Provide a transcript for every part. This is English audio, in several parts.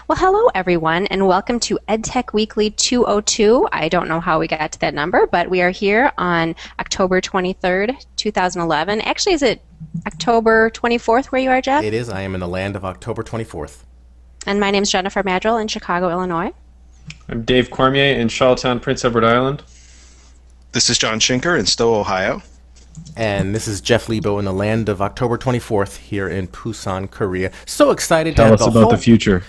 Well, hello everyone, and welcome to EdTech Weekly 202. I don't know how we got to that number, but we are here on October 23rd, 2011. Actually, is it October 24th where you are, Jeff? It is. I am in the land of October 24th. And my name is Jennifer Madrill in Chicago, Illinois. I'm Dave Cormier in Charlottetown, Prince Edward Island. This is John Schinker in Stowe, Ohio. And this is Jeff Lebo in the land of October 24th here in Busan, Korea. So excited to Tell have us the about whole... the future.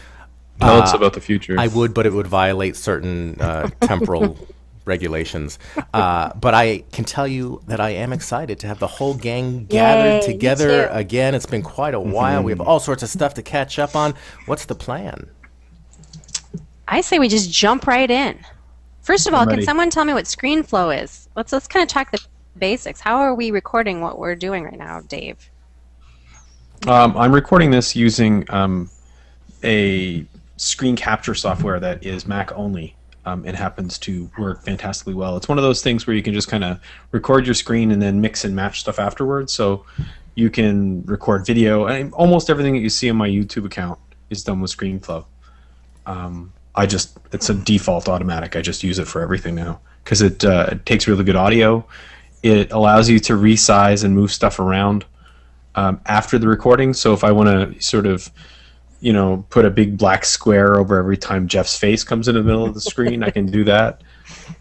Tell us about the future. I would, but it would violate certain temporal regulations. But I can tell you that I am excited to have the whole gang gathered Yay, me together too. again. It's been quite a while. We have all sorts of stuff to catch up on. What's the plan? I say we just jump right in. First of all, I'm can ready. someone tell me what ScreenFlow is? Let's kind of talk the basics. How are we recording what we're doing right now, Dave? I'm recording this using a screen capture software that is Mac only. It happens to work fantastically well. It's one of those things where you can just kind of record your screen and then mix and match stuff afterwards. So you can record video. And almost everything that you see on my YouTube account is done with ScreenFlow. It's a default automatic. I just use it for everything now because it takes really good audio. It allows you to resize and move stuff around after the recording. So if I want to sort of, put a big black square over every time Jeff's face comes in the middle of the screen, I can do that.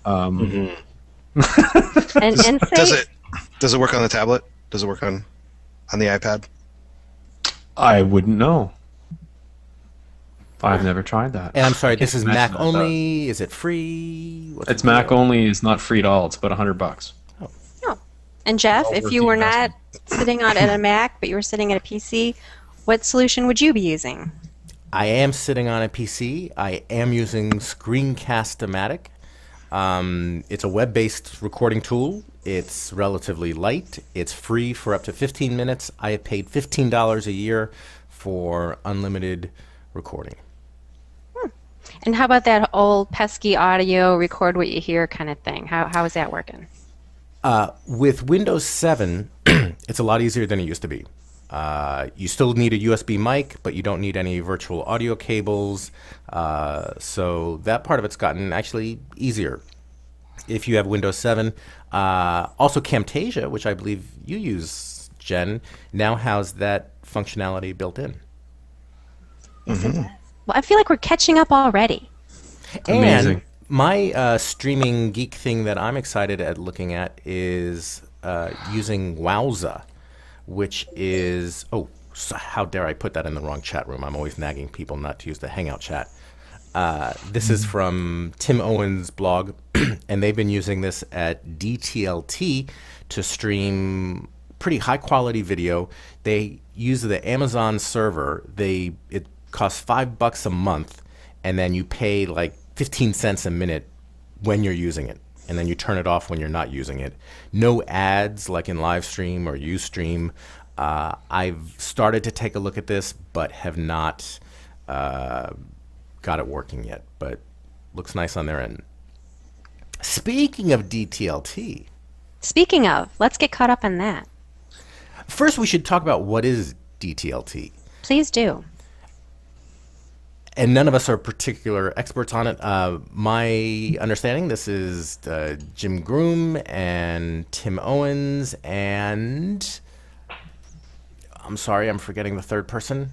And Does it work on the tablet? Does it work on the iPad? I wouldn't know. I've never tried that. And I'm sorry, this is Mac imagine only. Is it free? What's It's the Mac deal? only. It's not free at all. It's about $100. Oh. And Jeff, Well if worth you the were not investment. sitting on at a Mac, but you were sitting at a PC, what solution would you be using? I am sitting on a PC. I am using Screencast-O-Matic. It's a web-based recording tool. It's relatively light. It's free for up to 15 minutes. I have paid $15 a year for unlimited recording. And how about that old pesky audio, record what you hear kind of thing? How is that working? With Windows 7, it's a lot easier than it used to be. You still need a USB mic, but you don't need any virtual audio cables. So that part of it's gotten actually easier if you have Windows 7. Also, Camtasia, which I believe you use, Jen, now has that functionality built in. Well, I feel like we're catching up already. Amazing. And my streaming geek thing that I'm excited at looking at is using Wowza, which is, how dare I put that in the wrong chat room. I'm always nagging people not to use the Hangout chat. This is from Tim Owen's blog, and they've been using this at DTLT to stream pretty high quality video. They use the Amazon server. It costs $5 a month, and then you pay like 15 cents a minute when you're using it, and then you turn it off when you're not using it. No ads like in Livestream or Ustream. I've started to take a look at this, but have not got it working yet, but looks nice on their end. Speaking of DTLT, Speaking of, let's get caught up on that. first we should talk about what is DTLT. Please do. And none of us are particular experts on it. My understanding, this is Jim Groom and Tim Owens and I'm sorry, I'm forgetting the third person.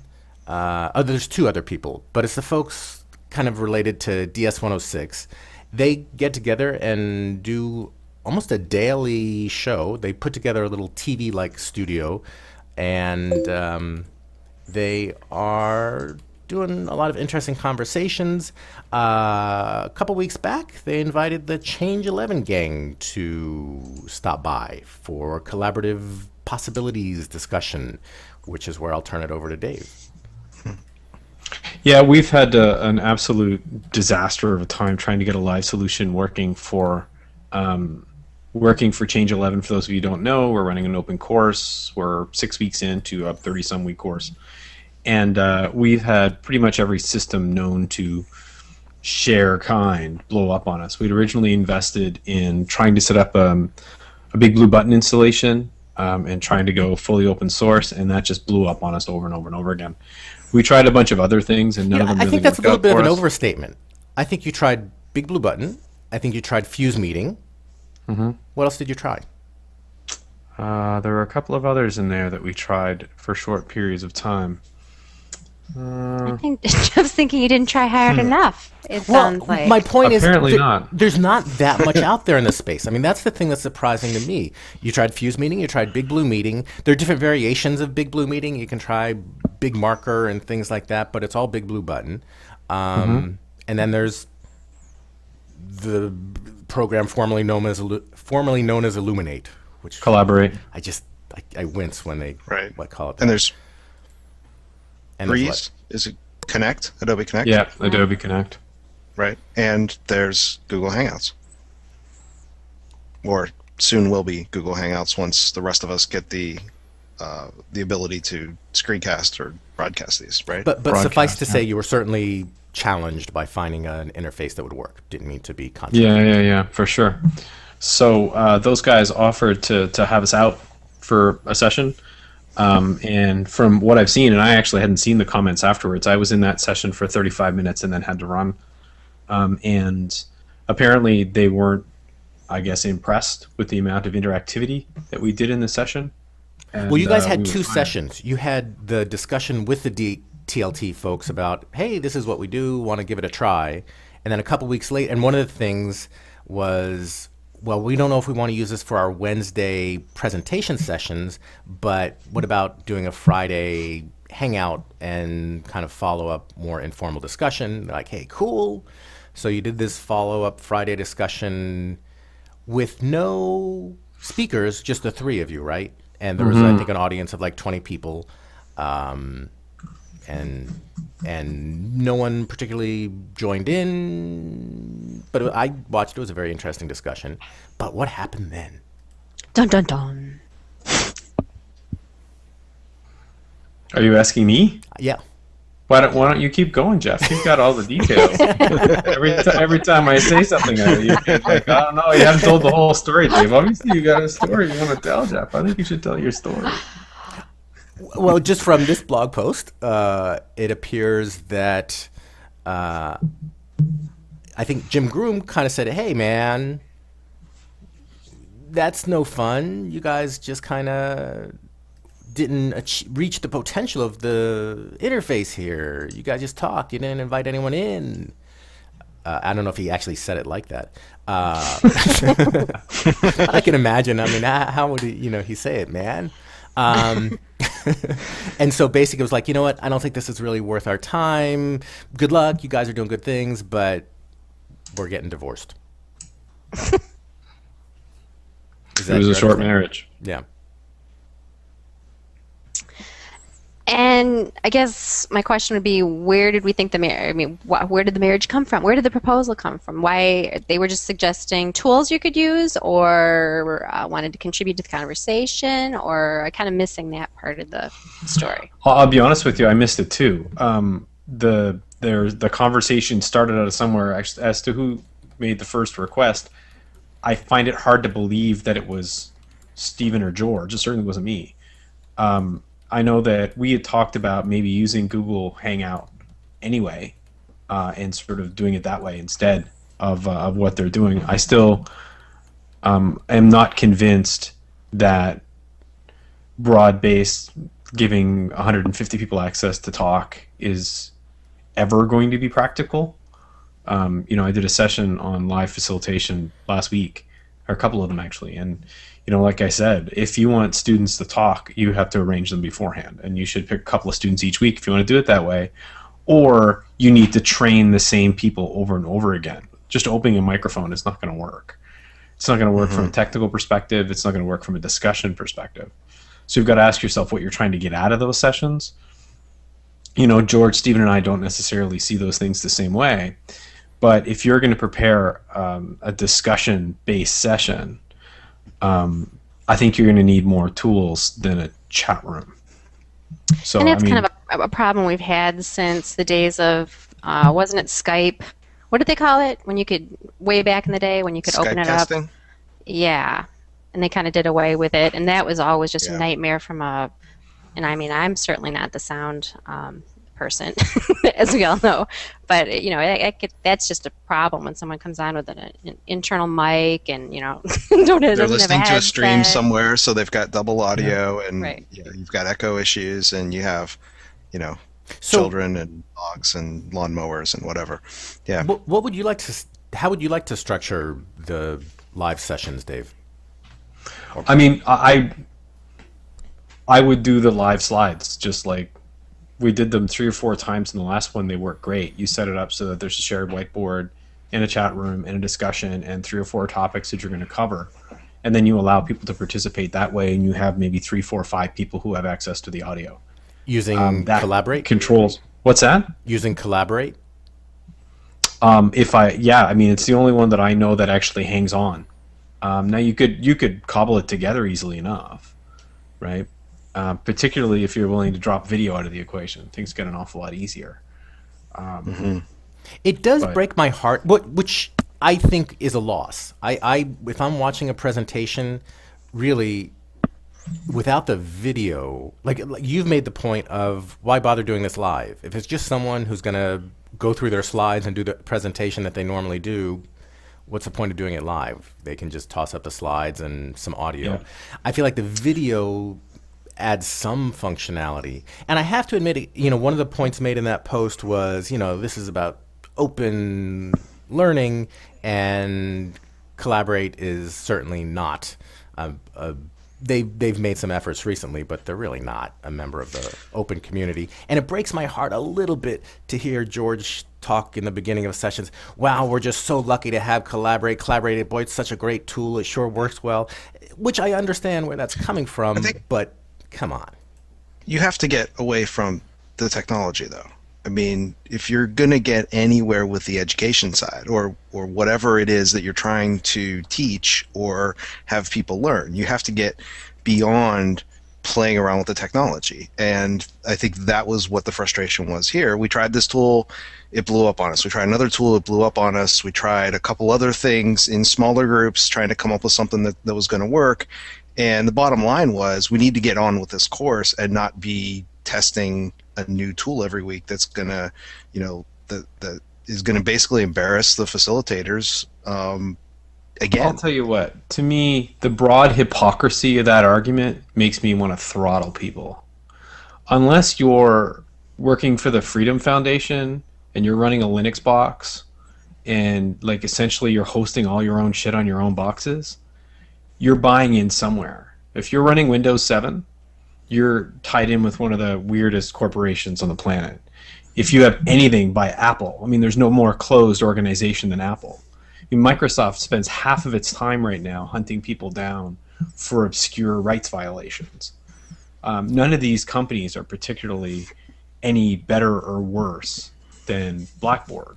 There's two other people, but it's the folks kind of related to DS-106. They get together and do almost a daily show. They put together a little TV-like studio, and they are doing a lot of interesting conversations. A couple weeks back, they invited the Change 11 gang to stop by for collaborative possibilities discussion, which is where I'll turn it over to Dave. Yeah, we've had an absolute disaster of a time trying to get a live solution working for Change 11. For those of you who don't know, we're running an open course. We're 6 weeks into a 30-some week course. And we've had pretty much every system known to share kind blow up on us. We'd originally invested in trying to set up a big blue button installation and trying to go fully open source, and that just blew up on us over and over and over again. We tried a bunch of other things, and none of them I really think that's a worked little out bit of for an us. overstatement. I think you tried Big Blue Button. I think you tried Fuse Meeting. What else did you try? There were a couple of others in there that we tried for short periods of time. I think Jeff's thinking you didn't try hard enough. It sounds like. my point is, Apparently not. there's not that much out there in this space. I mean, that's the thing that's surprising to me. You tried Fuse Meeting, you tried Big Blue Meeting. There are different variations of Big Blue Meeting. You can try Big Marker and things like that, but it's all Big Blue Button. And then there's the program formerly known as Illuminate, which Collaborate. I wince when they Right. call it that. And there's And there's Breeze. Is it Connect? Adobe Connect? Yeah, Adobe Connect. Right. And there's Google Hangouts. Or soon will be Google Hangouts once the rest of us get the ability to screencast or broadcast these, right? But suffice to Broadcast, say, you were certainly challenged by finding an interface that would work. Didn't mean to be Yeah, contradictory. yeah, for sure. So those guys offered to have us out for a session. And from what I've seen, and I actually hadn't seen the comments afterwards, I was in that session for 35 minutes and then had to run. And apparently they weren't, I guess, impressed with the amount of interactivity that we did in the session. And, Well, you guys we had were two fine. sessions. You had the discussion with the TLT folks about, hey, this is what we do, want to give it a try. And then a couple weeks later, and one of the things was, well, we don't know if we want to use this for our Wednesday presentation sessions, but what about doing a Friday hangout and kind of follow up more informal discussion? Like, hey, cool. So you did this follow up Friday discussion with no speakers, just the three of you, right? And there was, I think, an audience of like 20 people, and no one particularly joined in. But I watched; it was a very interesting discussion. But what happened then? Dun dun dun. Are you asking me? Yeah. Why don't you keep going, Jeff? You've got all the details. every time I say something, you get like, I don't know, you haven't told the whole story, Dave. Obviously, you got a story you want to tell, Jeff. I think you should tell your story. Well, just from this blog post, it appears that I think Jim Groom kind of said, "Hey, man, that's no fun. You guys just kind of didn't reach the potential of the interface here. You guys just talked. You didn't invite anyone in." I don't know if he actually said it like that. I can imagine. I mean, how would he say it, man? And so basically it was like, you know what? I don't think this is really worth our time. Good luck. You guys are doing good things, but we're getting divorced. It was a short marriage. Yeah. And I guess my question would be, where did we think the marriage? I mean, where did the marriage come from? Where did the proposal come from? Why they were just suggesting tools you could use, or wanted to contribute to the conversation, or I kind of missing that part of the story. I'll be honest with you, I missed it too. The conversation started out of somewhere as to who made the first request. I find it hard to believe that it was Stephen or George. It certainly wasn't me. I know that we had talked about maybe using Google Hangout anyway, and sort of doing it that way instead of what they're doing. I still am not convinced that broad-based giving 150 people access to talk is ever going to be practical. I did a session on live facilitation last week, or a couple of them actually, and like I said, if you want students to talk, you have to arrange them beforehand, and you should pick a couple of students each week if you want to do it that way, or you need to train the same people over and over again. Just opening a microphone is not going to work. It's not going to work from a technical perspective. It's not going to work from a discussion perspective. So you've got to ask yourself what you're trying to get out of those sessions. George, Stephen, and I don't necessarily see those things the same way, but if you're going to prepare a discussion-based session, I think you're going to need more tools than a chat room. So, And that's kind of a problem we've had since the days of, wasn't it Skype? What did they call it? When you could, way back in the day, when you could open it up. Skypecasting? Yeah. And they kind of did away with it. And that was always just Yeah. a nightmare and I mean, I'm certainly not the sound person, as we all know. But you know, that's just a problem when someone comes on with an internal mic and you know doesn't They're have listening a to a stream headset. somewhere, so they've got double audio, and Right. you've got echo issues, and you have, So, children and dogs and lawnmowers and whatever. Yeah. what would you like to? How would you like to structure the live sessions, Dave? I mean, I would do the live slides just like we did them 3 or 4 times in the last one. They work great. You set it up so that there's a shared whiteboard in a chat room and a discussion and 3 or 4 topics that you're going to cover. And then you allow people to participate that way, and you have maybe 3, 4, 5 people who have access to the audio. Using That Collaborate? controls. What's that? Using Collaborate? I mean, it's the only one that I know that actually hangs on. Now you could cobble it together easily enough, right? Particularly if you're willing to drop video out of the equation, things get an awful lot easier. It does But- break my heart, which I think is a loss. If I'm watching a presentation, really, without the video, like you've made the point of why bother doing this live? If it's just someone who's going to go through their slides and do the presentation that they normally do, what's the point of doing it live? They can just toss up the slides and some audio. Yeah. I feel like the video adds some functionality. And I have to admit, one of the points made in that post was, this is about open learning, and Collaborate is certainly not. They've made some efforts recently, but they're really not a member of the open community. And it breaks my heart a little bit to hear George talk in the beginning of sessions. Wow, we're just so lucky to have Collaborate. Collaborate, boy, it's such a great tool. It sure works well, which I understand where that's coming from, but come on. You have to get away from the technology, though. I mean, if you're going to get anywhere with the education side or whatever it is that you're trying to teach or have people learn, you have to get beyond playing around with the technology. And I think that was what the frustration was here. We tried this tool, it blew up on us. We tried another tool, it blew up on us. We tried a couple other things in smaller groups trying to come up with something that was going to work. And the bottom line was we need to get on with this course and not be testing a new tool every week that's gonna, that is gonna basically embarrass the facilitators. Again, I'll tell you what. To me, the broad hypocrisy of that argument makes me want to throttle people. Unless you're working for the Freedom Foundation and you're running a Linux box, and like essentially you're hosting all your own shit on your own boxes, you're buying in somewhere. If you're running Windows 7, you're tied in with one of the weirdest corporations on the planet. If you have anything by Apple, I mean, there's no more closed organization than Apple. I mean, Microsoft spends half of its time right now hunting people down for obscure rights violations. None of these companies are particularly any better or worse than Blackboard.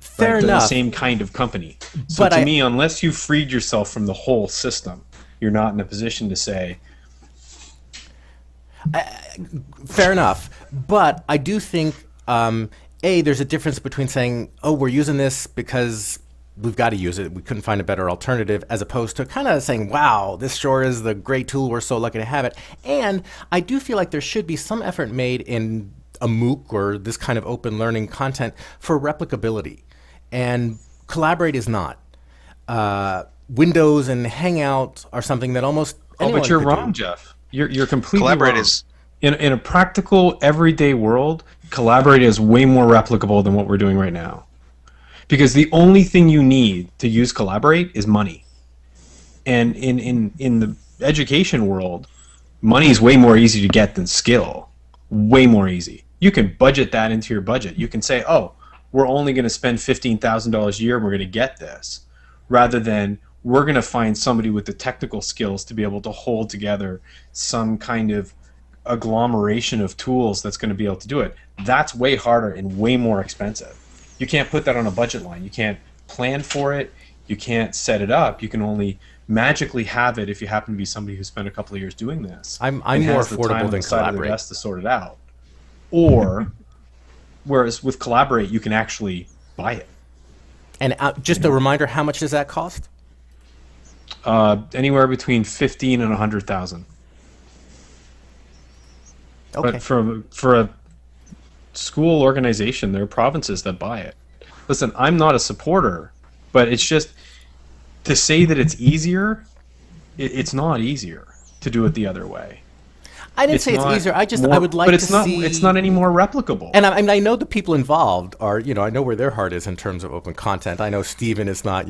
Fair They're enough. the same kind of company. So But to me, unless you've freed yourself from the whole system, you're not in a position to say, Fair enough, but I do think there's a difference between saying, "Oh, we're using this because we've got to use it. We couldn't find a better alternative," as opposed to kind of saying, "Wow, this sure is the great tool. We're so lucky to have it." And I do feel like there should be some effort made in a MOOC or this kind of open learning content for replicability, and Collaborate is not. Windows and Hangout are something that almost anyone but you're could wrong, do. Jeff. You're completely Collaborate wrong. is In a practical, everyday world, Collaborate is way more replicable than what we're doing right now. Because the only thing you need to use Collaborate is money. And in the education world, money is way more easy to get than skill. Way more easy. You can budget that into your budget. You can say, oh, we're only going to spend $15,000 a year and we're going to get this. Rather than we're going to find somebody with the technical skills to be able to hold together some kind of agglomeration of tools that's going to be able to do it. That's way harder and way more expensive. You can't put that on a budget line. You can't plan for it. You can't set it up. You can only magically have it if you happen to be somebody who spent a couple of years doing this. I'm and more has the time affordable on than the side of their Collaborate. desk to sort it out. Or, whereas with Collaborate, you can actually buy it. And just a reminder, how much does that cost? Anywhere between 15 and 100,000. Okay. But for a school organization. There are provinces that buy it. Listen, I'm not a supporter, but it's just to say that it's easier. It's not easier to do it the other way. I didn't say it's easier. I would like but it's to not, see. It's not any more replicable. And I know the people involved are, I know where their heart is in terms of open content. I know Stephen is not,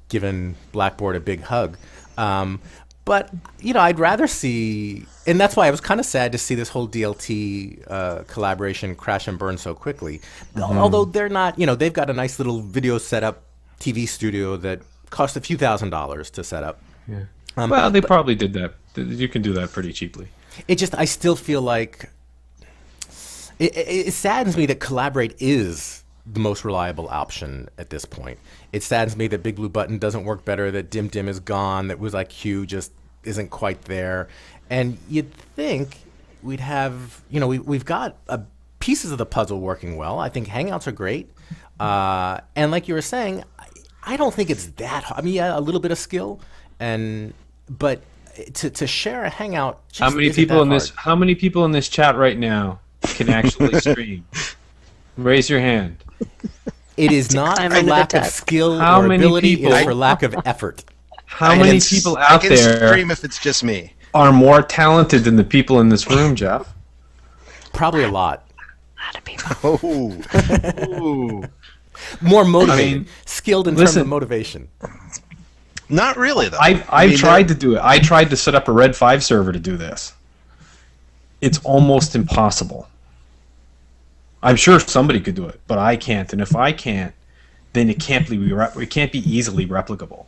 giving Blackboard a big hug. But, I'd rather see, and that's why I was kind of sad to see this whole DLT collaboration crash and burn so quickly. Although they're not, they've got a nice little video setup TV studio that cost a few $1,000s to set up. Yeah. Well, they probably did that. You can do that pretty cheaply. I still feel like it saddens me that Collaborate is the most reliable option at this point. It saddens me that Big Blue Button doesn't work better, that DimDim is gone, that WizIQ just isn't quite there. And you'd think we'd have, we've got pieces of the puzzle working well. I think Hangouts are great. And like you were saying, I don't think it's that hard. I mean, yeah, a little bit of skill, but to share a Hangout. Just how many people in this chat right now can actually stream? Raise your hand. It is not for lack of skill How or many ability. people- It is for lack of effort. How many people out I can there stream if it's just me. are more talented than the people in this room, Jeff? Probably a lot. A lot of people. Oh. More motivated, I mean, skilled in terms listen. of motivation. Not really, though. I've tried to do it. I tried to set up a Red 5 server to do this. It's almost impossible. I'm sure somebody could do it, but I can't. And if I can't, then it can't be easily replicable.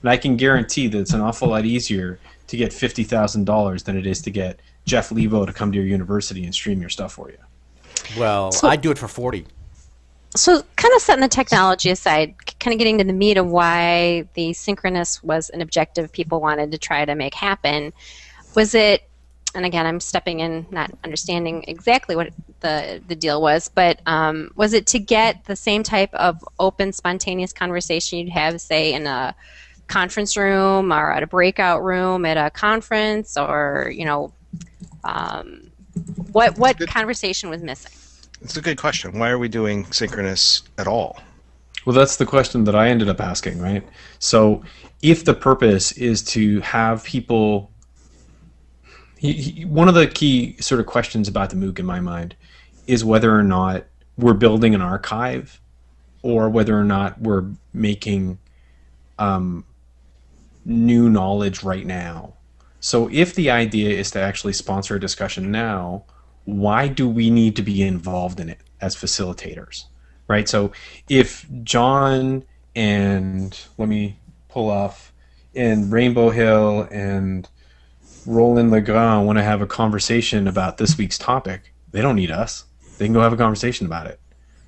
And I can guarantee that it's an awful lot easier to get $50,000 than it is to get Jeff Levo to come to your university and stream your stuff for you. Well, I'd do it for 40. So kind of setting the technology aside, kind of getting to the meat of why the synchronous was an objective people wanted to try to make happen. Was it, and again, I'm stepping in, not understanding exactly what the deal was, but was it to get the same type of open, spontaneous conversation you'd have, say, in a conference room or at a breakout room at a conference, or, what conversation was missing? It's a good question. Why are we doing synchronous at all? Well, that's the question that I ended up asking, right? So if the purpose is to have people... one of the key sort of questions about the MOOC in my mind is whether or not we're building an archive or whether or not we're making new knowledge right now. So if the idea is to actually sponsor a discussion now, why do we need to be involved in it as facilitators, right? So if John and, let me pull off, and Rainbow Hill and Roland Legrand want to have a conversation about this week's topic, they don't need us. They can go have a conversation about it,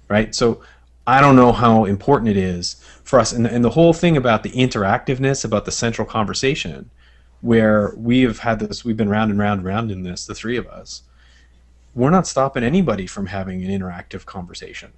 right? So I don't know how important it is for us. And the whole thing about the interactiveness, about the central conversation, where we have had this, we've been round and round and round in this, the three of us, we're not stopping anybody from having an interactive conversation.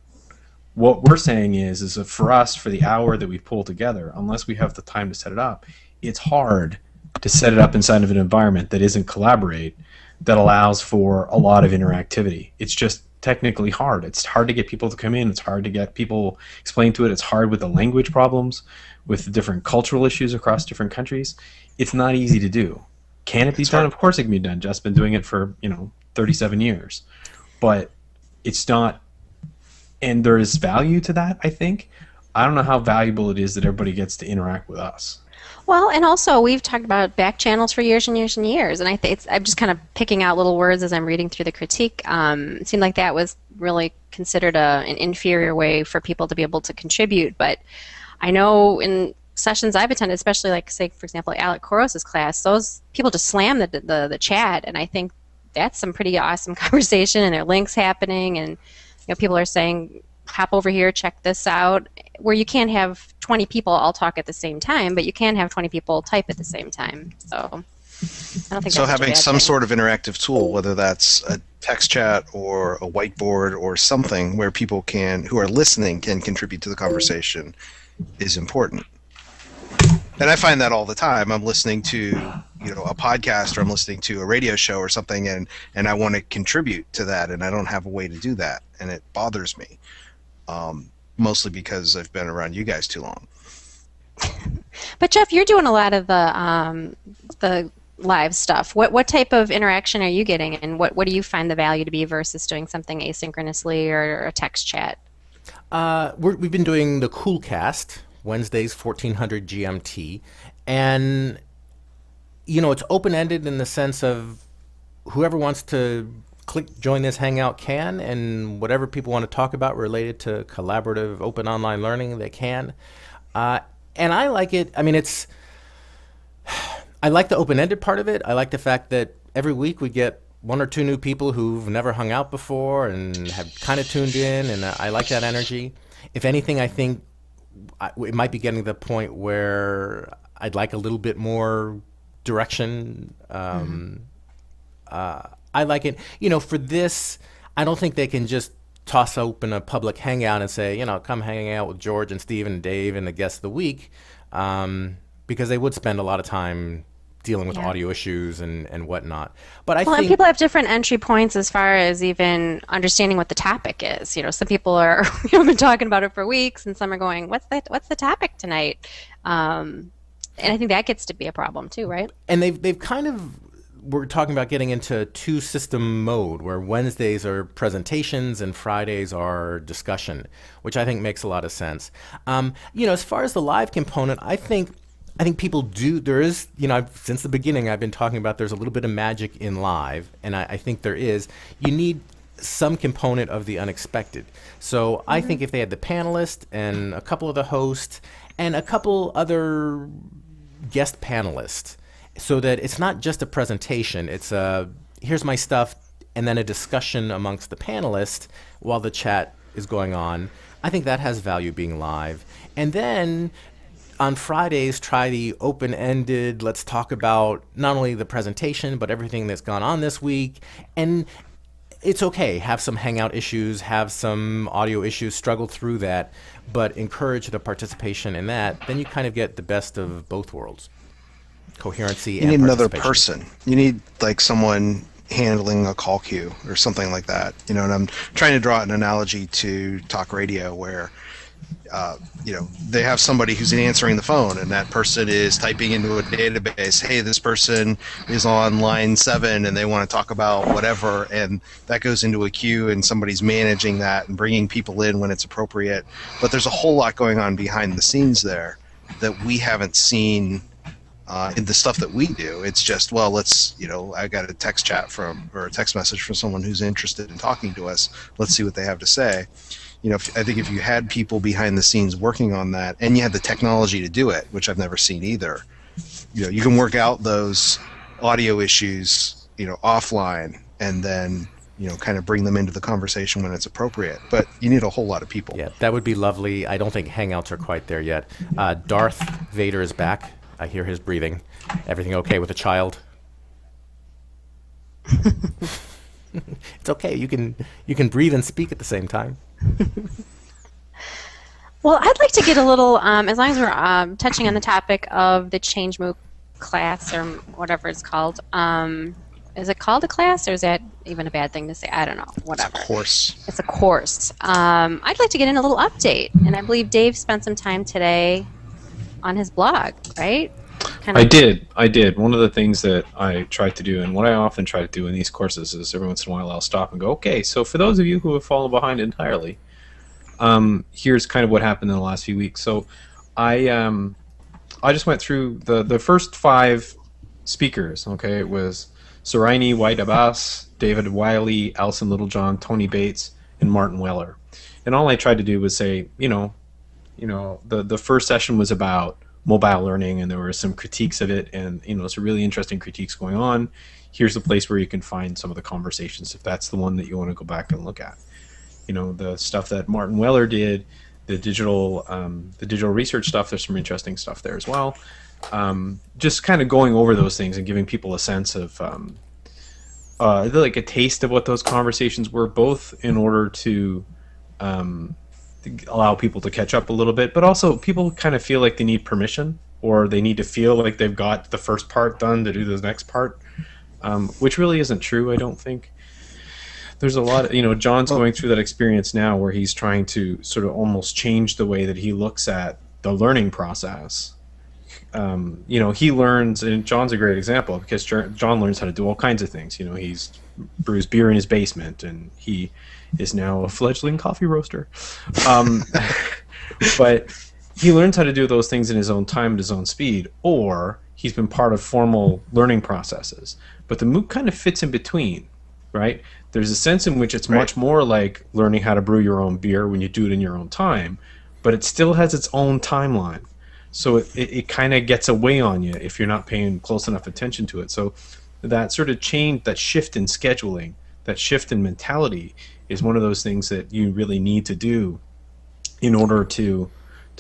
What we're saying is that for us, for the hour that we pull together, unless we have the time to set it up, it's hard to set it up inside of an environment that isn't Collaborate, that allows for a lot of interactivity. It's just technically hard. It's hard to get people to come in. It's hard to get people explained to it. It's hard with the language problems, with the different cultural issues across different countries. It's not easy to do. Can it be done? Of course it can be done. Jeff's been doing it for 37 years. But it's not, and there is value to that, I think. I don't know how valuable it is that everybody gets to interact with us. Well, and also we've talked about back channels for years and years and years, and I'm just kind of picking out little words as I'm reading through the critique. It seemed like that was really considered an inferior way for people to be able to contribute, but I know in sessions I've attended, especially like, say, for example, Alec Koros' class, those people just slam the chat, and I think that's some pretty awesome conversation, and there are links happening, and people are saying, hop over here, check this out, where you can't have 20 people all talk at the same time, but you can have 20 people type at the same time. So I don't think so. That's Having some thing. sort of interactive tool, whether that's a text chat or a whiteboard or something where people who are listening can contribute to the conversation, is important. And I find that all the time. I'm listening to, a podcast, or I'm listening to a radio show or something, and I want to contribute to that, and I don't have a way to do that, and it bothers me. Mostly because I've been around you guys too long. But Jeff, you're doing a lot of the live stuff. What type of interaction are you getting, and what do you find the value to be versus doing something asynchronously or a text chat? We've been doing the Coolcast Wednesdays 1400 GMT, and it's open-ended in the sense of whoever wants to click join this hangout can, and whatever people want to talk about related to collaborative open online learning, they can. And I like it. I mean, I like the open-ended part of it. I like the fact that every week we get one or two new people who've never hung out before and have kind of tuned in, and I like that energy. If anything, I think it might be getting to the point where I'd like a little bit more direction. I like it. For this, I don't think they can just toss open a public hangout and say, come hang out with George and Steve and Dave and the guest of the week, because they would spend a lot of time dealing with audio issues and whatnot. But I think and people have different entry points as far as even understanding what the topic is. Some people are have been talking about it for weeks, and some are going, "What's the topic tonight?" And I think that gets to be a problem too, right? And they've kind of, we're talking about getting into two-system mode where Wednesdays are presentations and Fridays are discussion, which I think makes a lot of sense. As far as the live component, I think people do. There is, since the beginning, I've been talking about there's a little bit of magic in live, and I think there is. You need some component of the unexpected. So I think if they had the panelist and a couple of the hosts and a couple other guest panelists, so that it's not just a presentation, it's here's my stuff, and then a discussion amongst the panelists while the chat is going on. I think that has value being live. And then on Fridays, try the open-ended, let's talk about not only the presentation, but everything that's gone on this week. And it's okay, have some hangout issues, have some audio issues, struggle through that, but encourage the participation in that. Then you kind of get the best of both worlds. Coherency and you need another participation. person. You need like someone handling a call queue or something like that. And I'm trying to draw an analogy to talk radio where they have somebody who's answering the phone, and that person is typing into a database, hey, this person is on line 7 and they want to talk about whatever, and that goes into a queue, and somebody's managing that and bringing people in when it's appropriate. But there's a whole lot going on behind the scenes there that we haven't seen in the stuff that we do. It's just, well, let's, I got a text chat or a text message from someone who's interested in talking to us. Let's see what they have to say. I think if you had people behind the scenes working on that, and you had the technology to do it, which I've never seen either, you can work out those audio issues, offline, and then, kind of bring them into the conversation when it's appropriate. But you need a whole lot of people. Yeah, that would be lovely. I don't think Hangouts are quite there yet. Darth Vader is back. I hear his breathing. Everything okay with the child? It's okay. You can breathe and speak at the same time. Well, I'd like to get a little, as long as we're touching on the topic of the Change MOOC class or whatever it's called. Is it called a class, or is that even a bad thing to say? I don't know. Whatever. It's a course. It's a course. I'd like to get in a little update, and I believe Dave spent some time today on his blog, right? I did. One of the things that I tried to do, and what I often try to do in these courses, is every once in a while I'll stop and go, okay, so for those of you who have fallen behind entirely, here's kind of what happened in the last few weeks. So I just went through the first 5 speakers. Okay, it was Saraini White Abbas, David Wiley, Alison Littlejohn, Tony Bates, and Martin Weller. And all I tried to do was say, the first session was about mobile learning, and there were some critiques of it, and some really interesting critiques going on. Here's the place where you can find some of the conversations if that's the one that you want to go back and look at. The stuff that Martin Weller did, the digital research stuff. There's some interesting stuff there as well. Just kind of going over those things and giving people a sense of like a taste of what those conversations were, both in order to allow people to catch up a little bit, but also people kind of feel like they need permission or they need to feel like they've got the first part done to do the next part, which really isn't true, I don't think. There's a lot of, John's going through that experience now where he's trying to sort of almost change the way that he looks at the learning process. He learns, and John's a great example because John learns how to do all kinds of things. He's brews beer in his basement, and he is now a fledgling coffee roaster. But he learns how to do those things in his own time, at his own speed, or he's been part of formal learning processes. But the MOOC kind of fits in between, right? There's a sense in which it's much more like learning how to brew your own beer when you do it in your own time, but it still has its own timeline. So it kind of gets away on you if you're not paying close enough attention to it. So that sort of change, that shift in scheduling, that shift in mentality is one of those things that you really need to do in order to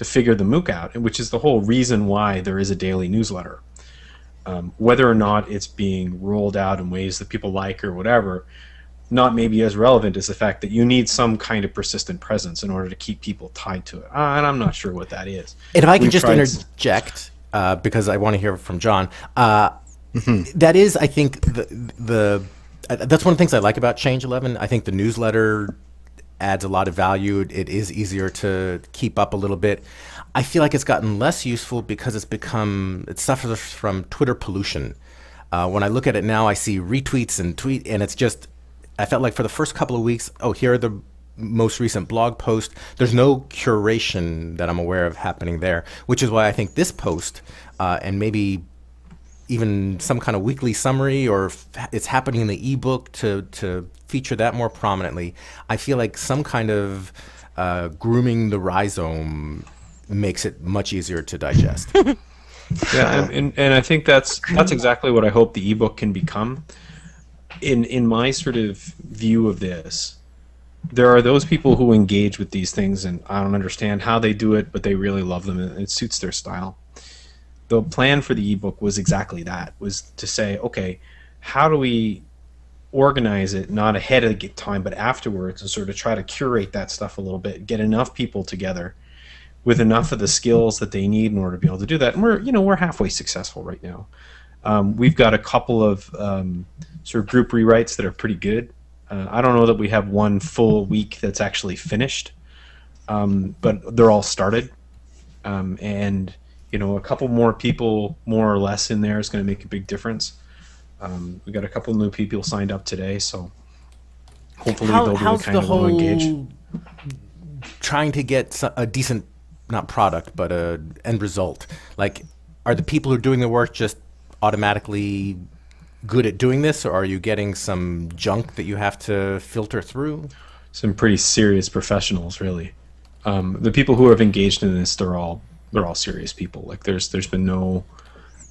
figure the MOOC out, which is the whole reason why there is a daily newsletter. Whether or not it's being rolled out in ways that people like or whatever, not maybe as relevant as the fact that you need some kind of persistent presence in order to keep people tied to it. And I'm not sure what that is. And if I can just interject, because I want to hear from John, that is, I think, that's one of the things I like about Change 11. I think the newsletter adds a lot of value. It is easier to keep up a little bit. I feel like it's gotten less useful because it suffers from Twitter pollution. When I look at it now, I see retweets and it's just, I felt like for the first couple of weeks, here are the most recent blog post. There's no curation that I'm aware of happening there, which is why I think this post and maybe even some kind of weekly summary, or if it's happening in the ebook to feature that more prominently. I feel like some kind of grooming the rhizome makes it much easier to digest. Yeah, and I think that's exactly what I hope the ebook can become. In my sort of view of this, there are those people who engage with these things, and I don't understand how they do it, but they really love them, and it suits their style. The plan for the ebook was exactly that, was to say, okay, how do we organize it, not ahead of the time, but afterwards, and sort of try to curate that stuff a little bit, get enough people together with enough of the skills that they need in order to be able to do that. And we're halfway successful right now. We've got a couple of sort of group rewrites that are pretty good. I don't know that we have one full week that's actually finished, but they're all started. And a couple more people, more or less, in there is going to make a big difference. We got a couple new people signed up today, so hopefully they'll be the kind of will engage. Trying to get a decent, not product, but a end result. Like, are the people who are doing the work just automatically good at doing this, or are you getting some junk that you have to filter through? Some pretty serious professionals, really. The people who have engaged in this, they're all serious people. Like there's been no,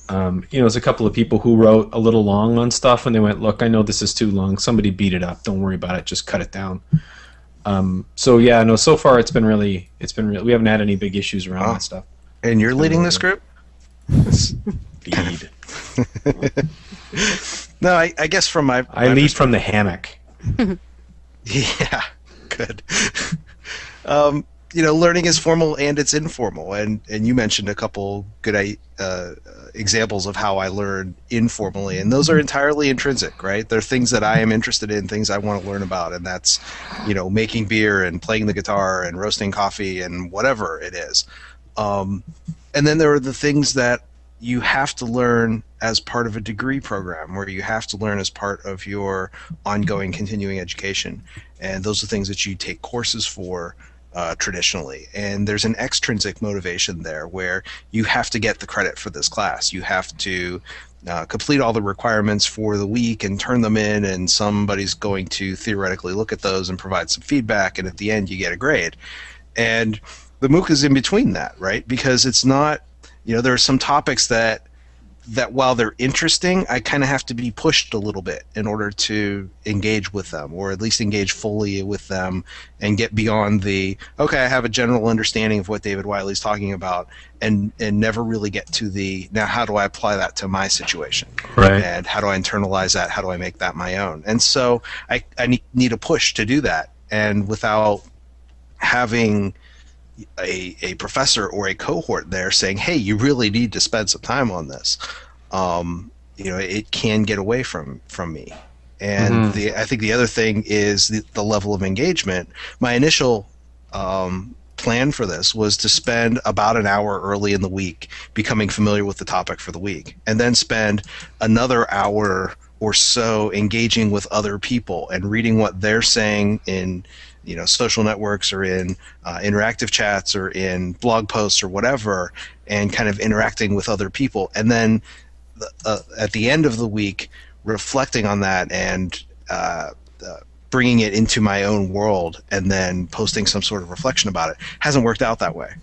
there's a couple of people who wrote a little long on stuff, and they went, look, I know this is too long. Somebody beat it up. Don't worry about it. Just cut it down. So far it's been really, we haven't had any big issues around that stuff. And you're leading this group? Lead. No, I guess from my I lead from the hammock. Yeah, good. Learning is formal and it's informal, and you mentioned a couple good examples of how I learn informally, and those are entirely intrinsic, right? They're things that I am interested in, things I want to learn about, and that's, making beer and playing the guitar and roasting coffee and whatever it is. And then there are the things that you have to learn as part of a degree program, where you have to learn as part of your ongoing continuing education, and those are things that you take courses for traditionally. And there's an extrinsic motivation there where you have to get the credit for this class. You have to complete all the requirements for the week and turn them in, and somebody's going to theoretically look at those and provide some feedback, and at the end you get a grade. And the MOOC is in between that, right? Because it's not, there are some topics that while they're interesting, I kind of have to be pushed a little bit in order to engage with them, or at least engage fully with them and get beyond I have a general understanding of what David Wiley's talking about, and never really get to now how do I apply that to my situation? Right. And how do I internalize that? How do I make that my own? And so I need a push to do that. And without having a professor or a cohort there saying, hey, you really need to spend some time on this, it can get away from me. And I think the other thing is the level of engagement. My initial plan for this was to spend about an hour early in the week becoming familiar with the topic for the week, and then spend another hour or so engaging with other people and reading what they're saying in social networks or in interactive chats or in blog posts or whatever, and kind of interacting with other people. And then at the end of the week, reflecting on that and bringing it into my own world and then posting some sort of reflection about it. Hasn't worked out that way.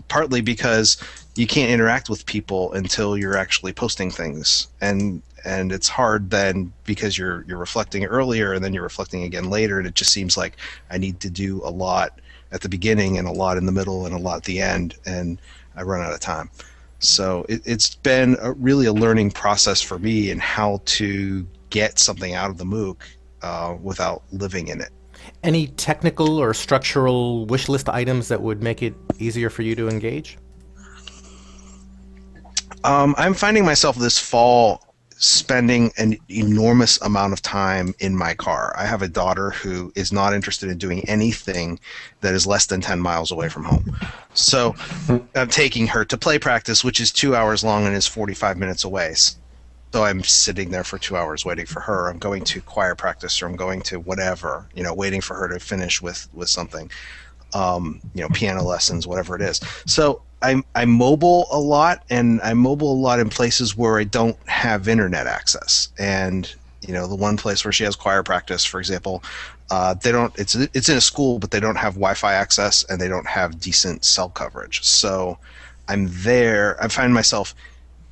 Partly because you can't interact with people until you're actually posting things. And it's hard then because you're reflecting earlier and then you're reflecting again later, and it just seems like I need to do a lot at the beginning and a lot in the middle and a lot at the end, and I run out of time. So it's been really a learning process for me in how to get something out of the MOOC without living in it. Any technical or structural wish list items that would make it easier for you to engage? I'm finding myself this fall spending an enormous amount of time in my car. I have a daughter who is not interested in doing anything that is less than 10 miles away from home. So I'm taking her to play practice, which is 2 hours long and is 45 minutes away. So I'm sitting there for 2 hours waiting for her. I'm going to choir practice, or I'm going to whatever, waiting for her to finish with something, piano lessons, whatever it is. So I'm mobile a lot, and I'm mobile a lot in places where I don't have internet access. And the one place where she has choir practice, for example, they don't. It's in a school, but they don't have Wi-Fi access and they don't have decent cell coverage. So I'm there. I find myself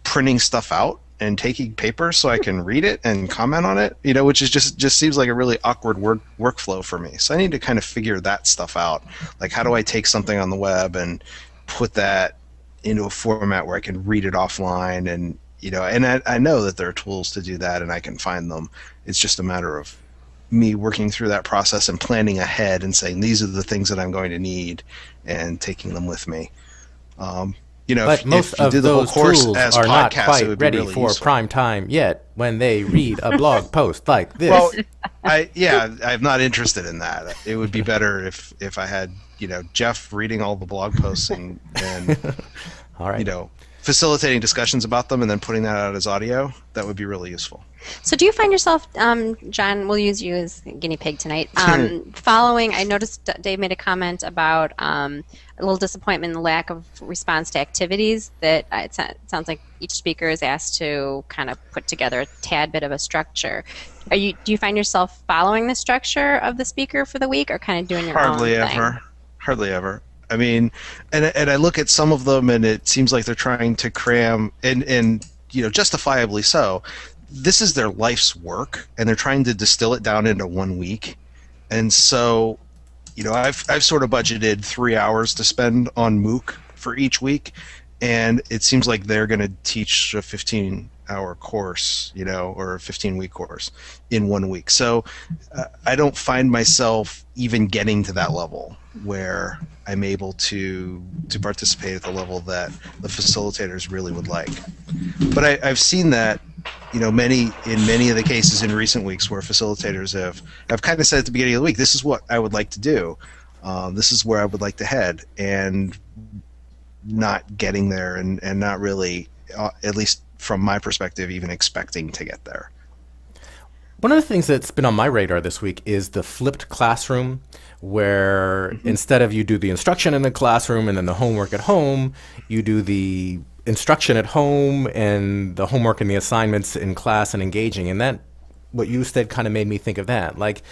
printing stuff out and taking paper so I can read it and comment on it, which is just seems like a really awkward workflow for me. So I need to kind of figure that stuff out. Like, how do I take something on the web and put that into a format where I can read it offline, and I know that there are tools to do that and I can find them. It's just a matter of me working through that process and planning ahead and saying, these are the things that I'm going to need, and taking them with me. But most if you of did the whole those course tools as are not podcasts, it quite would be ready really for useful. prime time yet when they read a blog post like this. Well, I'm not interested in that. It would be better if I had Jeff reading all the blog posts and All right. facilitating discussions about them and then putting that out as audio. That would be really useful. So do you find yourself, John, we'll use you as guinea pig tonight, following, I noticed Dave made a comment about a little disappointment in the lack of response to activities, that it sounds like each speaker is asked to kind of put together a tad bit of a structure. Do you find yourself following the structure of the speaker for the week, or kind of doing your own thing? Hardly ever. I mean, and I look at some of them, and it seems like they're trying to cram, and justifiably so. This is their life's work, and they're trying to distill it down into 1 week. And so, I've sort of budgeted 3 hours to spend on MOOC for each week, and it seems like they're going to teach a 15-hour course, or a 15-week course in 1 week. So I don't find myself even getting to that level where I'm able to participate at the level that the facilitators really would like. But I've seen that, in many of the cases in recent weeks where facilitators have kind of said at the beginning of the week, this is what I would like to do. This is where I would like to head, and not getting there and not really, at least from my perspective, even expecting to get there. One of the things that's been on my radar this week is the flipped classroom, where instead of you do the instruction in the classroom and then the homework at home, you do the instruction at home and the homework and the assignments in class and engaging. And that, what you said, kind of made me think of that. Like,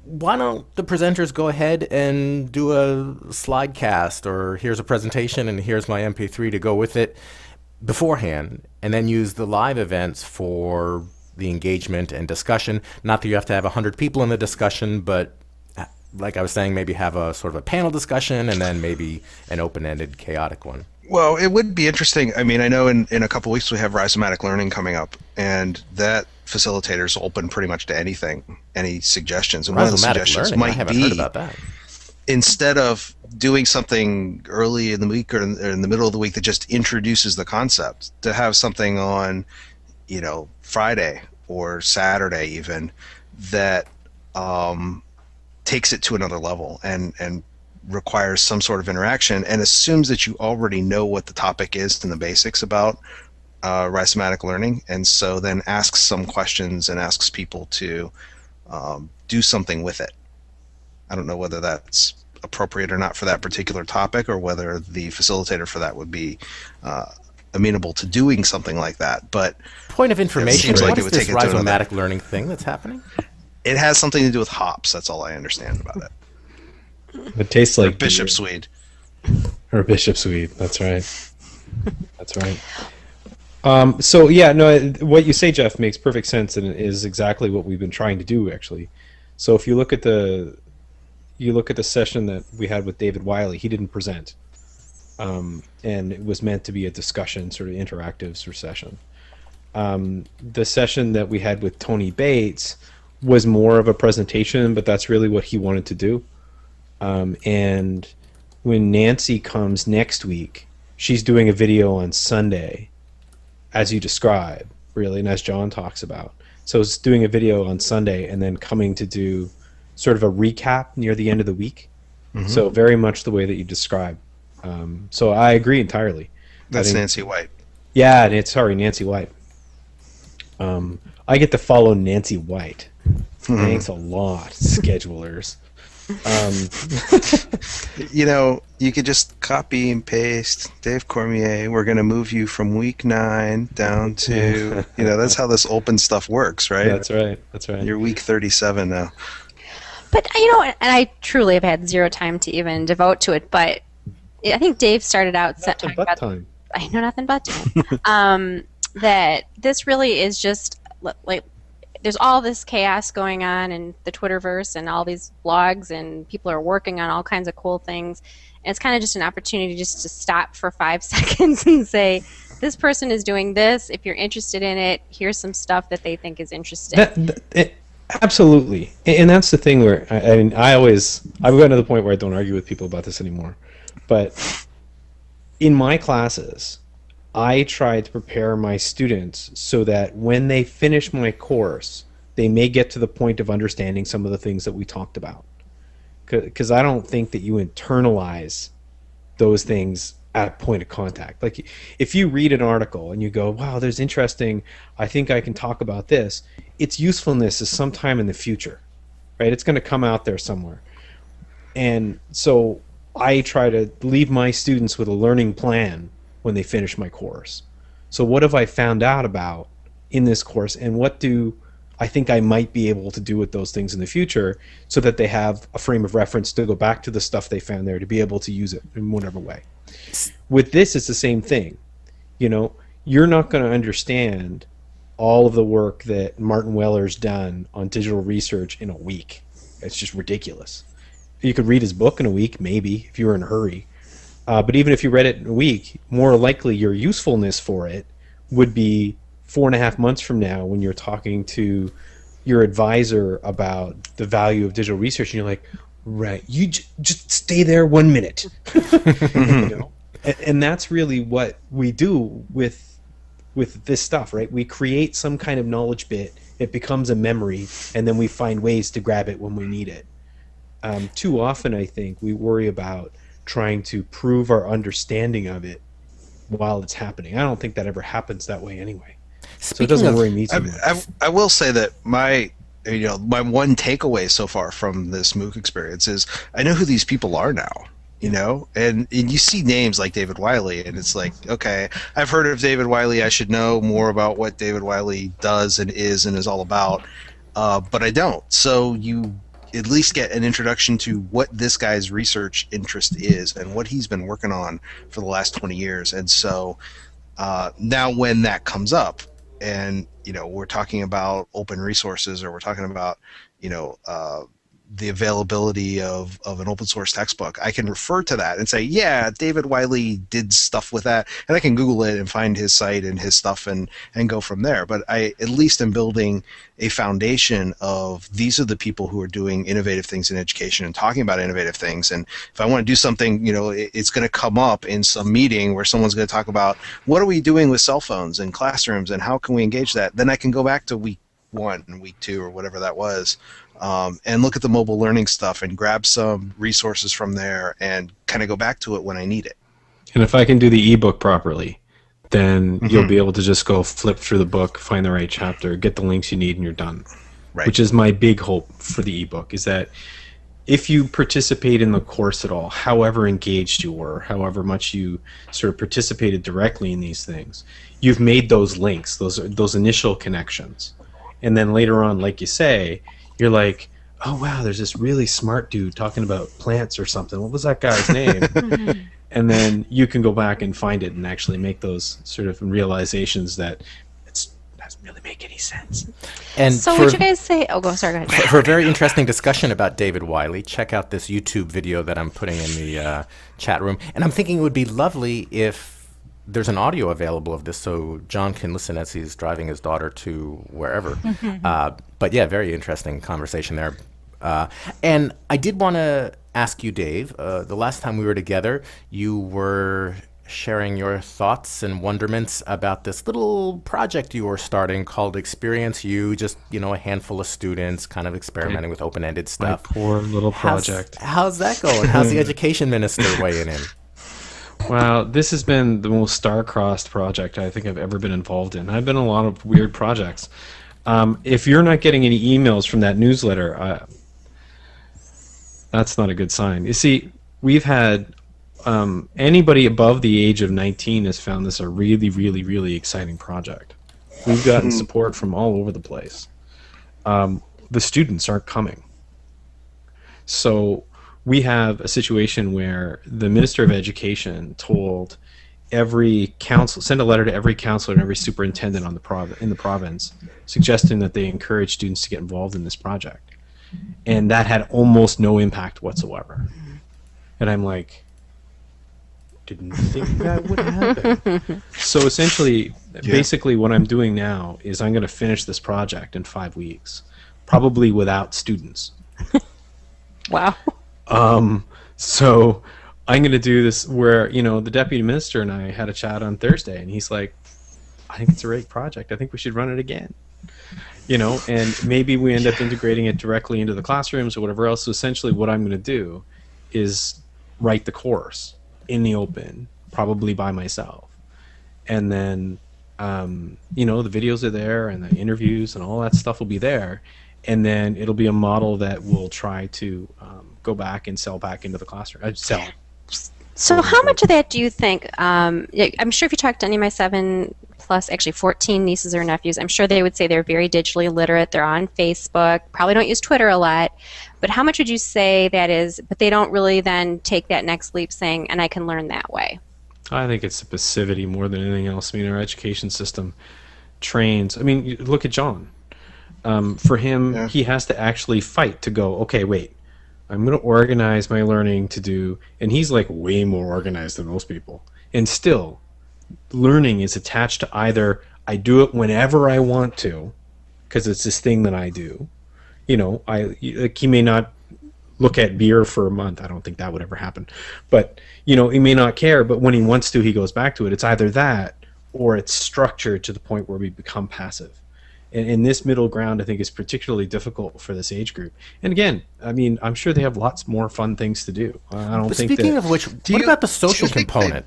why don't the presenters go ahead and do a slide cast, or here's a presentation and here's my MP3 to go with it beforehand, and then use the live events for the engagement and discussion. Not that you have to have 100 people in the discussion, but like I was saying, maybe have a sort of a panel discussion and then maybe an open-ended, chaotic one. Well, it would be interesting. I mean, I know in a couple of weeks we have Rhizomatic Learning coming up, and that facilitator's open pretty much to anything, any suggestions. And one of the suggestions Learning? I might haven't be, heard about that. instead of doing something early in the week or in the middle of the week that just introduces the concept, to have something on, Friday or Saturday even, that takes it to another level and requires some sort of interaction and assumes that you already know what the topic is and the basics about rhizomatic learning, and so then asks some questions and asks people to do something with it. I don't know whether that's appropriate or not for that particular topic, or whether the facilitator for that would be amenable to doing something like that. But Point of information, seems like what it is would this take it to another- rhizomatic learning thing that's happening? it has something to do with hops. That's all I understand about it. It tastes like Bishop beer. Swede. Or Bishop Swede. That's right. That's right. So yeah, no, what you say, Jeff, makes perfect sense, and is exactly what we've been trying to do, actually. So if you look at the session that we had with David Wiley, he didn't present, and it was meant to be a discussion, sort of interactive sort of session. The session that we had with Tony Bates was more of a presentation, but that's really what he wanted to do. And when Nancy comes next week, she's doing a video on Sunday, as you describe, really, and as John talks about. So it's doing a video on Sunday and then coming to do sort of a recap near the end of the week. Mm-hmm. So very much the way that you describe. So I agree entirely. That's think, Nancy White. Yeah, Nancy White. I get to follow Nancy White. Thanks a lot, schedulers. You could just copy and paste Dave Cormier. We're going to move you from week 9 down to, that's how this open stuff works, right? That's right. That's right. You're week 37 now. But and I truly have had zero time to even devote to it. But I think Dave started out Nothing talking but about. time. I know nothing but time. That this really is just like there's all this chaos going on in the Twitterverse and all these blogs, and people are working on all kinds of cool things. And it's kind of just an opportunity just to stop for 5 seconds and say, this person is doing this. If you're interested in it, here's some stuff that they think is interesting. Absolutely. And that's the thing where I've gotten to the point where I don't argue with people about this anymore. But in my classes, I try to prepare my students so that when they finish my course, they may get to the point of understanding some of the things that we talked about. Because I don't think that you internalize those things at point of contact. Like if you read an article and you go, wow, there's interesting, I think I can talk about this, its usefulness is sometime in the future, right? It's going to come out there somewhere. And so I try to leave my students with a learning plan when they finish my course. So what have I found out about in this course, and what do I think I might be able to do with those things in the future, so that they have a frame of reference to go back to the stuff they found there to be able to use it in whatever way. With this, it's the same thing. You're not going to understand all of the work that Martin Weller's done on digital research in a week. It's just ridiculous. You could read his book in a week, maybe, if you were in a hurry. But even if you read it in a week, more likely your usefulness for it would be 4.5 months from now when you're talking to your advisor about the value of digital research, and you're like, right, you just stay there 1 minute. And that's really what we do with this stuff, right? We create some kind of knowledge bit, it becomes a memory, and then we find ways to grab it when we need it. Too often, I think, we worry about trying to prove our understanding of it while it's happening. I don't think that ever happens that way anyway. So it doesn't worry me too much. I will say that my one takeaway so far from this MOOC experience is I know who these people are now. And you see names like David Wiley, and it's like, okay, I've heard of David Wiley. I should know more about what David Wiley does and is all about, but I don't. So you at least get an introduction to what this guy's research interest is and what he's been working on for the last 20 years. And so now when that comes up, and we're talking about open resources, or we're talking about the availability of an open source textbook, I can refer to that and say, yeah, David Wiley did stuff with that, and I can Google it and find his site and his stuff and go from there. But I at least am building a foundation of these are the people who are doing innovative things in education and talking about innovative things. And if I want to do something, it's going to come up in some meeting where someone's going to talk about what are we doing with cell phones in classrooms and how can we engage that. Then I can go back to week 1 and week 2 or whatever that was, and look at the mobile learning stuff and grab some resources from there and kind of go back to it when I need it. And if I can do the ebook properly, then you'll be able to just go flip through the book, find the right chapter, get the links you need, and you're done. Right. Which is my big hope for the ebook, is that if you participate in the course at all, however engaged you were, however much you sort of participated directly in these things, you've made those links, those initial connections. And then later on, like you say, you're like, oh, wow, there's this really smart dude talking about plants or something. What was that guy's name? And then you can go back and find it and actually make those sort of realizations that it doesn't really make any sense. And so would you guys say, sorry, go ahead. For a very interesting discussion about David Wiley, check out this YouTube video that I'm putting in the chat room. And I'm thinking it would be lovely if there's an audio available of this so John can listen as he's driving his daughter to wherever. But yeah, very interesting conversation there. And I did want to ask you, Dave, the last time we were together, you were sharing your thoughts and wonderments about this little project you were starting called Experience U, just, a handful of students kind of experimenting with open-ended stuff. My poor little project. How's that going? How's the education minister weighing in? Wow, this has been the most star-crossed project I think I've ever been involved in. I've been in a lot of weird projects. If you're not getting any emails from that newsletter, that's not a good sign. You see, we've had anybody above the age of 19 has found this a really, really, really exciting project. We've gotten support from all over the place. The students aren't coming. So we have a situation where the Minister of Education told every send a letter to every counselor and every superintendent on in the province suggesting that they encourage students to get involved in this project. And that had almost no impact whatsoever. And I'm like, didn't think that would happen. So essentially, basically what I'm doing now is I'm going to finish this project in 5 weeks, probably without students. Wow. So I'm going to do this where, the deputy minister and I had a chat on Thursday, and he's like, I think it's a great project. I think we should run it again. And maybe we end up integrating it directly into the classrooms or whatever else. So essentially what I'm going to do is write the course in the open, probably by myself. And then, the videos are there and the interviews and all that stuff will be there. And then it'll be a model that we'll try to go back and sell back into the classroom. So how much of that do you think, I'm sure if you talk to any of my 7 plus, actually 14 nieces or nephews, I'm sure they would say they're very digitally literate. They're on Facebook, probably don't use Twitter a lot. But how much would you say that is, but they don't really then take that next leap saying, and I can learn that way? I think it's the passivity more than anything else. Our education system trains. Look at John. For him, he has to actually fight to go, okay, wait, I'm going to organize my learning to do, and he's like way more organized than most people. And still, learning is attached to either I do it whenever I want to, because it's this thing that I do. He may not look at beer for a month. I don't think that would ever happen. But, he may not care, but when he wants to, he goes back to it. It's either that or it's structured to the point where we become passive. And this middle ground, I think, is particularly difficult for this age group. And again, I'm sure they have lots more fun things to do. I don't think Speaking of which, what about the social component?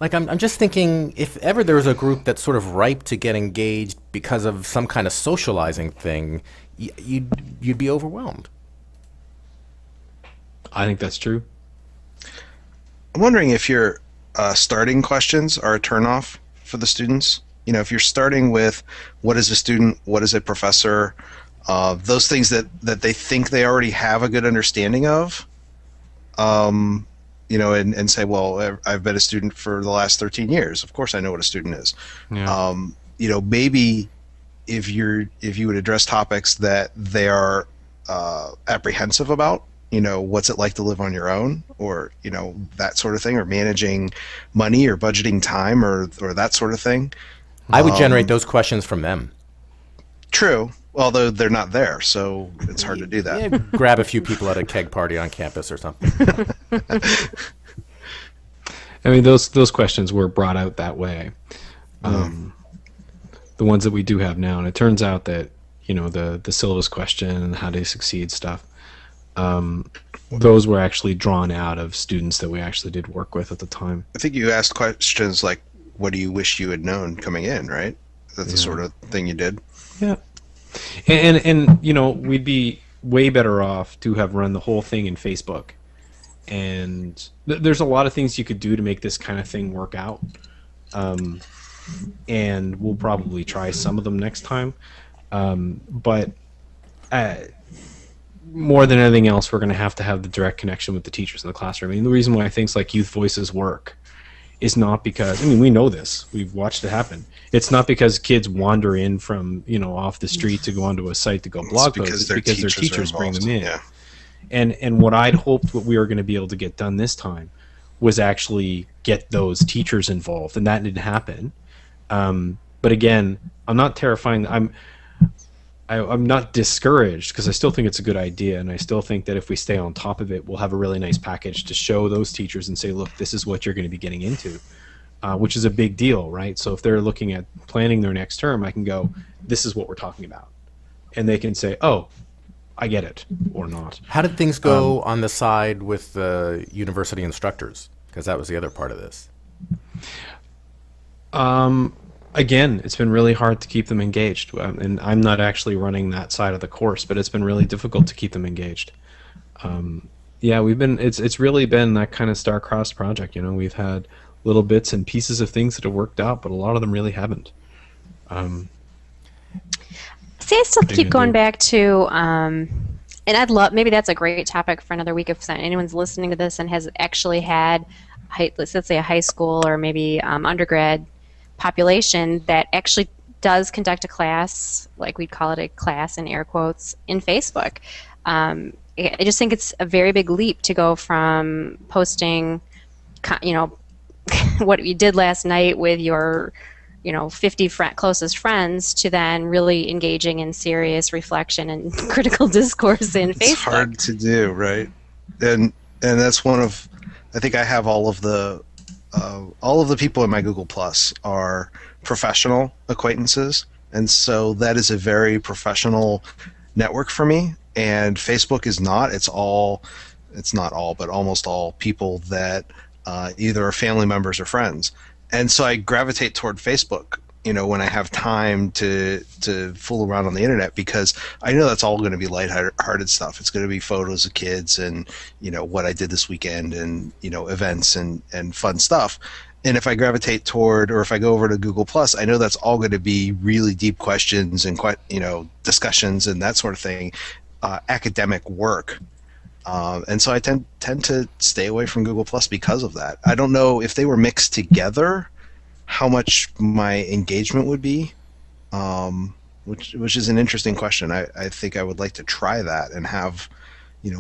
Like, I'm just thinking, if ever there was a group that's sort of ripe to get engaged because of some kind of socializing thing, you'd be overwhelmed. I think that's true. I'm wondering if your starting questions are a turnoff for the students. If you're starting with what is a student, what is a professor, those things that they think they already have a good understanding of, and say, well, I've been a student for the last 13 years. Of course I know what a student is. Yeah. Maybe if you would address topics that they are apprehensive about. What's it like to live on your own, or that sort of thing, or managing money or budgeting time, or that sort of thing. I would generate those questions from them. True, although they're not there, so it's hard to do that. Yeah, grab a few people at a keg party on campus or something. I mean, those questions were brought out that way. The ones that we do have now, and it turns out that the syllabus question and how to succeed stuff, those were actually drawn out of students that we actually did work with at the time. I think you asked questions like, what do you wish you had known coming in, right? That's the sort of thing you did. Yeah. And we'd be way better off to have run the whole thing in Facebook. And there's a lot of things you could do to make this kind of thing work out. And we'll probably try some of them next time. But more than anything else, we're going to have the direct connection with the teachers in the classroom. I mean, the reason why things like Youth Voices work is not because, we know this. We've watched it happen. It's not because kids wander in from, off the street to go onto a site to go blog posts. It's because their teachers bring them in. Yeah. And what I'd hoped what we were going to be able to get done this time was actually get those teachers involved, and that didn't happen. But again, I'm not terrifying. I'm not discouraged, because I still think it's a good idea, and I still think that if we stay on top of it, we'll have a really nice package to show those teachers and say, look, this is what you're going to be getting into, which is a big deal, right? So if they're looking at planning their next term, I can go, this is what we're talking about. And they can say, oh, I get it, or not. How did things go on the side with the university instructors? Because that was the other part of this. Again, it's been really hard to keep them engaged, and I'm not actually running that side of the course, but it's been really difficult to keep them engaged. It's really been that kind of star-crossed project. We've had little bits and pieces of things that have worked out, but a lot of them really haven't. See, I still keep going back to, and I'd love, maybe that's a great topic for another week if anyone's listening to this and has actually had, let's say a high school or maybe undergrad population that actually does conduct a class, like we'd call it a class in air quotes, in Facebook. I just think it's a very big leap to go from posting, what you did last night with your 50 closest friends to then really engaging in serious reflection and critical discourse in Facebook. It's hard to do, right? And that's one of, I think I have all of the people in my Google Plus are professional acquaintances, and so that is a very professional network for me. And Facebook is not. It's not all, but almost all people that either are family members or friends. And so I gravitate toward Facebook, when I have time to fool around on the internet, because I know that's all going to be lighthearted stuff. It's going to be photos of kids and, what I did this weekend and, events and fun stuff. And if I gravitate toward, or if I go over to Google Plus, I know that's all going to be really deep questions and discussions and that sort of thing, academic work. And so I tend to stay away from Google Plus because of that. I don't know if they were mixed together, how much my engagement would be, which is an interesting question. I think I would like to try that and have,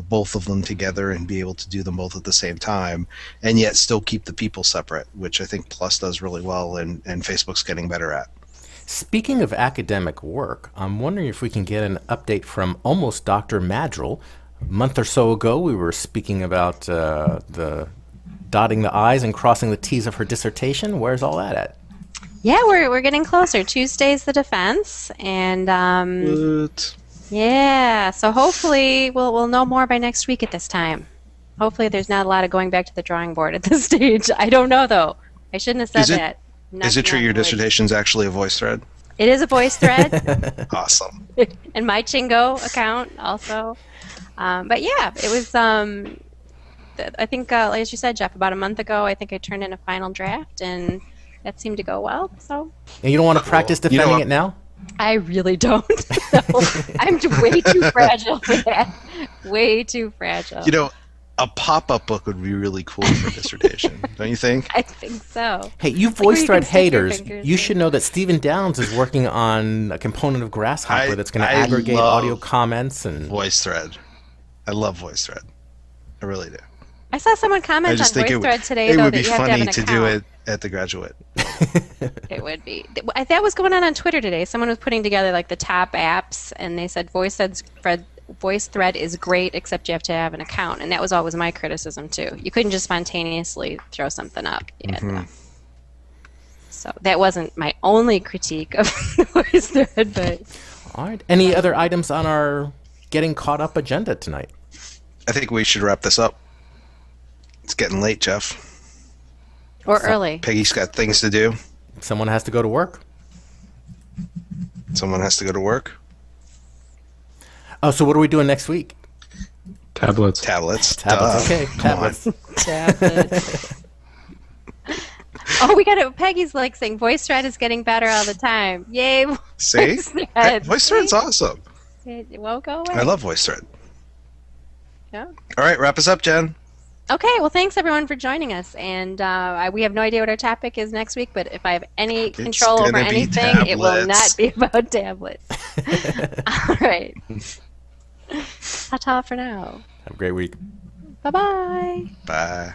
both of them together and be able to do them both at the same time, and yet still keep the people separate, which I think Plus does really well, and Facebook's getting better at. Speaking of academic work, I'm wondering if we can get an update from almost Dr. Madrill. A month or so ago, we were speaking about the dotting the I's and crossing the T's of her dissertation. Where's all that at? Yeah, we're getting closer. Tuesday's the defense, and yeah, so hopefully we'll know more by next week at this time. Hopefully there's not a lot of going back to the drawing board at this stage. I don't know, though. I shouldn't have said that. Is it true your dissertation's actually a voice thread? It is a voice thread. Awesome. And my Chingo account also. But yeah, it was, I think, as you said, Jeff, about a month ago, I think I turned in a final draft, and that seemed to go well. So. And you don't want to practice defending it now? I really don't. No, I'm way too fragile for that. Way too fragile. A pop-up book would be really cool for a dissertation, don't you think? I think so. Hey, you where you VoiceThread can stick your haters, fingers you in. should know that Stephen Downes is working on a component of Grasshopper that's going to I aggregate love audio comments and. VoiceThread. I love VoiceThread. I really do. I saw someone I comment on just think VoiceThread today, it though, would that be you have to have funny an to account. do it at the graduate. It would be. That was going on Twitter today. Someone was putting together like the top apps, and they said VoiceThread is great, except you have to have an account, and that was always my criticism too. You couldn't just spontaneously throw something up. So that wasn't my only critique of VoiceThread, but All right. Any other items on our getting caught up agenda tonight? I think we should wrap this up. It's getting late, Jeff. or early. Peggy's got things to do. Someone has to go to work. Someone has to go to work. Oh, so what are we doing next week? Tablets. Tablets. Tablets. Duh. Okay, Come on. tablets. Oh, we got it. Peggy's like saying VoiceThread is getting better all the time. Yay! See? VoiceThread. VoiceThread's awesome. It won't go away. I love VoiceThread. Yeah. All right, wrap us up, Jen. Okay, well, thanks everyone for joining us. And we have no idea what our topic is next week, but if I have any control over gonna be anything, it will tablets. not be about tablets. All right. Ta-ta for now. Have a great week. Bye-bye. Bye.